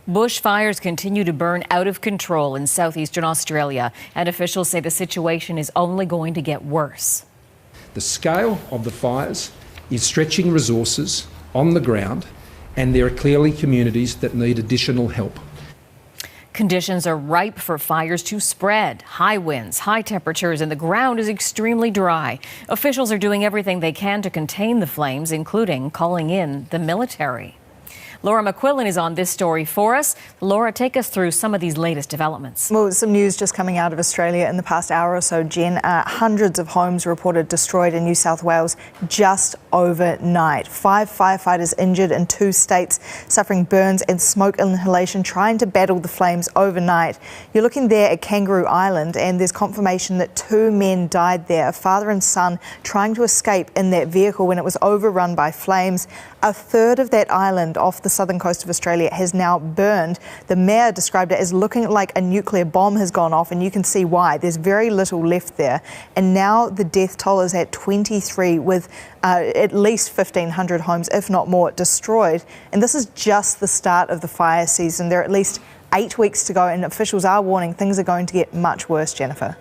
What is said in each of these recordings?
Bushfires continue to burn out of control in southeastern Australia, and officials say the situation is only going to get worse. The scale of the fires is stretching resources on the ground, and there are clearly communities that need additional help. Conditions are ripe for fires to spread. High winds, high temperatures, and the ground is extremely dry. Officials are doing everything they can to contain the flames, including calling in the military. Laura McQuillan is on this story for us. Laura, take us through some of these latest developments. Well, some news just coming out of Australia in the past hour or so, Jen. Hundreds of homes reported destroyed in New South Wales just overnight. 5 firefighters injured in 2 states, suffering burns and smoke inhalation, trying to battle the flames overnight. You're looking there at Kangaroo Island, and there's confirmation that 2 men died there, a father and son, trying to escape in that vehicle when it was overrun by flames. A third of that island off the southern coast of Australia has now burned. The mayor described it as looking like a nuclear bomb has gone off, and you can see why. There's very little left there. And now the death toll is at 23, with at least 1,500 homes, if not more, destroyed. And this is just the start of the fire season. There are at least 8 weeks to go, and officials are warning things are going to get much worse, Jennifer.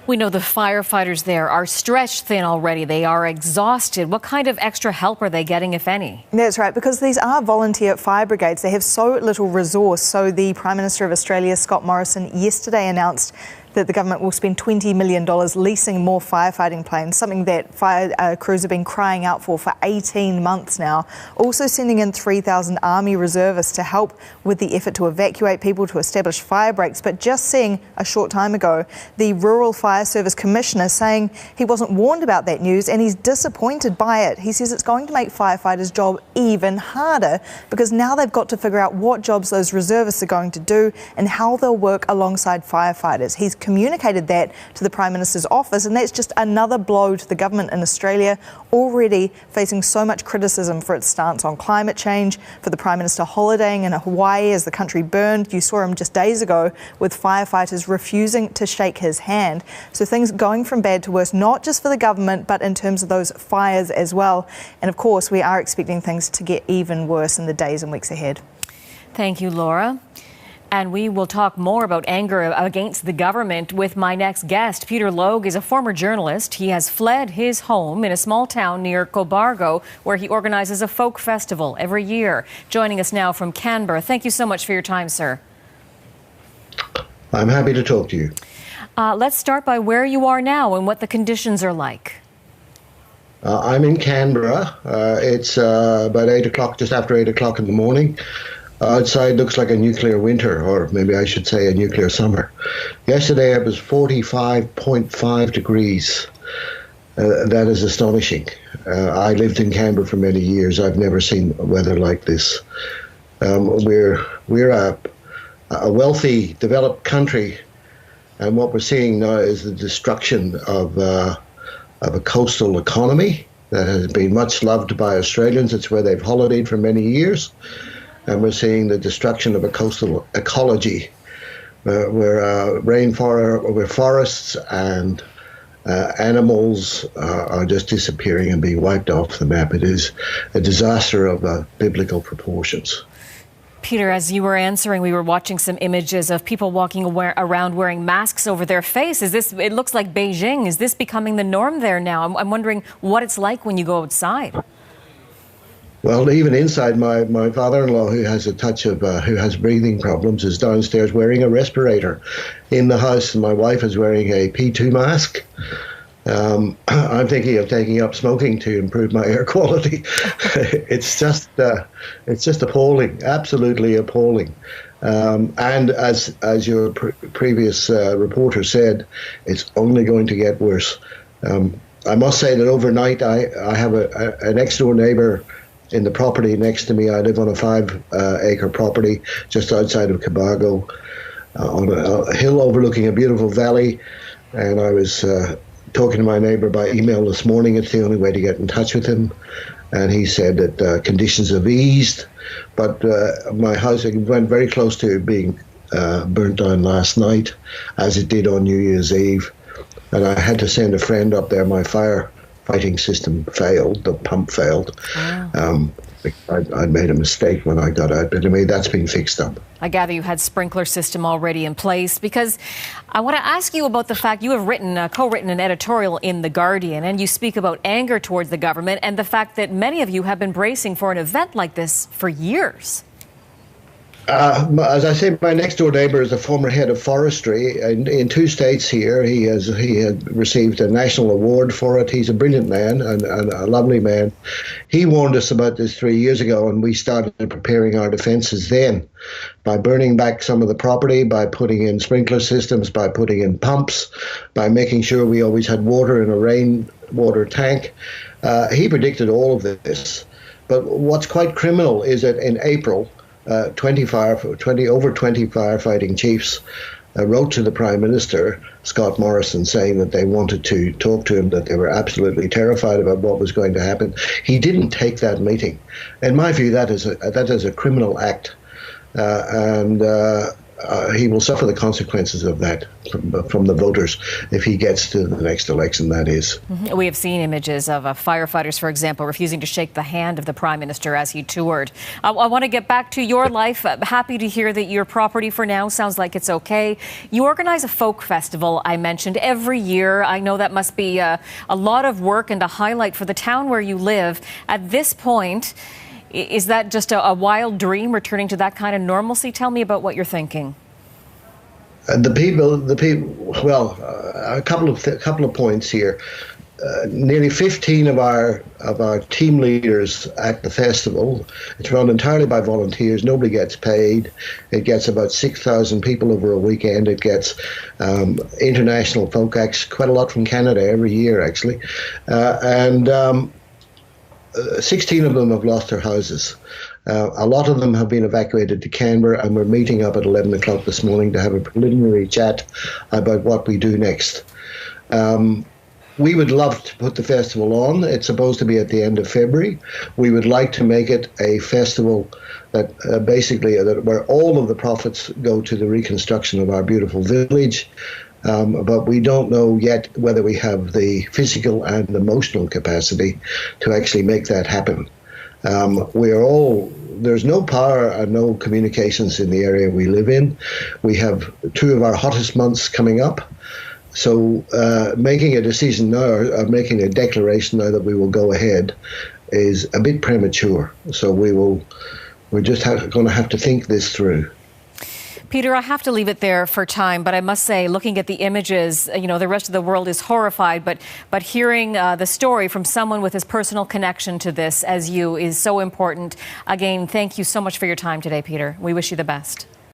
We know the firefighters there are stretched thin already. They are exhausted. What kind of extra help are they getting, if any? That's right, because these are volunteer fire brigades. They have so little resource. So the Prime Minister of Australia, Scott Morrison, yesterday announced that the government will spend $20 million leasing more firefighting planes, something that fire crews have been crying out for 18 months now. Also sending in 3,000 Army reservists to help with the effort to evacuate people, to establish fire breaks. But just seeing a short time ago, the Rural Fire Service Commissioner saying he wasn't warned about that news, and he's disappointed by it. He says it's going to make firefighters' job even harder, because now they've got to figure out what jobs those reservists are going to do and how they'll work alongside firefighters. He's communicated that to the Prime Minister's office, and that's just another blow to the government in Australia, already facing so much criticism for its stance on climate change, for the Prime Minister holidaying in Hawaii as the country burned. You saw him just days ago with firefighters refusing to shake his hand. So things going from bad to worse, not just for the government, but in terms of those fires as well. And of course, we are expecting things to get even worse in the days and weeks ahead. Thank you, Laura. And we will talk more about anger against the government with my next guest. Peter Logue is a former journalist. He has fled his home in a small town near Cobargo, where he organizes a folk festival every year. Joining us now from Canberra. Thank you so much for your time, sir. I'm happy to talk to you. Let's start by where you are now and what the conditions are like. I'm in Canberra. It's about 8 o'clock, just after 8 o'clock in the morning. Outside looks like a nuclear winter, or maybe I should say a nuclear summer. Yesterday it was 45.5 degrees. That is astonishing. I lived in Canberra for many years. I've never seen weather like this. We're a wealthy, developed country, and what we're seeing now is the destruction of a coastal economy that has been much loved by Australians. It's where they've holidayed for many years. And we're seeing the destruction of a coastal ecology, where forests and animals are just disappearing and being wiped off the map. It is a disaster of biblical proportions. Peter, as you were answering, we were watching some images of people walking around wearing masks over their face. It looks like Beijing. Is this becoming the norm there now? I'm wondering what it's like when you go outside. Well, even inside, my father-in-law, who has who has breathing problems, is downstairs wearing a respirator. In the house, my wife is wearing a P2 mask. I'm thinking of taking up smoking to improve my air quality. It's just appalling, absolutely appalling. And as your previous reporter said, it's only going to get worse. I must say that overnight, I have a next-door neighbour in the property next to me. I live on a 5-acre property just outside of Cobargo, on a hill overlooking a beautiful valley. And I was talking to my neighbour by email this morning. It's the only way to get in touch with him. And he said that conditions have eased, but my house went very close to being burnt down last night, as it did on New Year's Eve. And I had to send a friend up there, my fire fighting system failed. The pump failed. Wow. I made a mistake when I got out, but anyway, that's been fixed up. I gather you had sprinkler system already in place, because I want to ask you about the fact you have co-written an editorial in The Guardian, and you speak about anger towards the government and the fact that many of you have been bracing for an event like this for years. As I say, my next door neighbour is a former head of forestry in 2 states here. He had received a national award for it. He's a brilliant man and a lovely man. He warned us about this 3 years ago, and we started preparing our defences then by burning back some of the property, by putting in sprinkler systems, by putting in pumps, by making sure we always had water in a rainwater tank. He predicted all of this. But what's quite criminal is that in April, 20 firefighting chiefs wrote to the Prime Minister, Scott Morrison, saying that they wanted to talk to him, that they were absolutely terrified about what was going to happen. He didn't take that meeting. In my view, that is a criminal act, and he will suffer the consequences of that from the voters if he gets to the next election, that is. We have seen images of firefighters, for example, refusing to shake the hand of the Prime Minister as he toured. I want to get back to your life. Happy to hear that your property for now sounds like it's okay. You organize a folk festival, I mentioned, every year. I know that must be a lot of work and a highlight for the town where you live. At this point, is that just a wild dream, returning to that kind of normalcy? Tell me about what you're thinking. The people. Well, a couple of points here. Nearly 15 of our team leaders at the festival. It's run entirely by volunteers. Nobody gets paid. It gets about 6,000 people over a weekend. It gets international folk acts, quite a lot from Canada every year, actually, and 16 of them have lost their houses. A lot of them have been evacuated to Canberra, and we're meeting up at 11 o'clock this morning to have a preliminary chat about what we do next. We would love to put the festival on. It's supposed to be at the end of February. We would like to make it a festival that where all of the profits go to the reconstruction of our beautiful village. But we don't know yet whether we have the physical and emotional capacity to actually make that happen. There's no power and no communications in the area we live in. We have 2 of our hottest months coming up. So making a decision now, or making a declaration now that we will go ahead, is a bit premature. So we're just going to have to think this through. Peter, I have to leave it there for time, but I must say, looking at the images, the rest of the world is horrified, but hearing the story from someone with his personal connection to this, as you, is so important. Again, thank you so much for your time today, Peter. We wish you the best.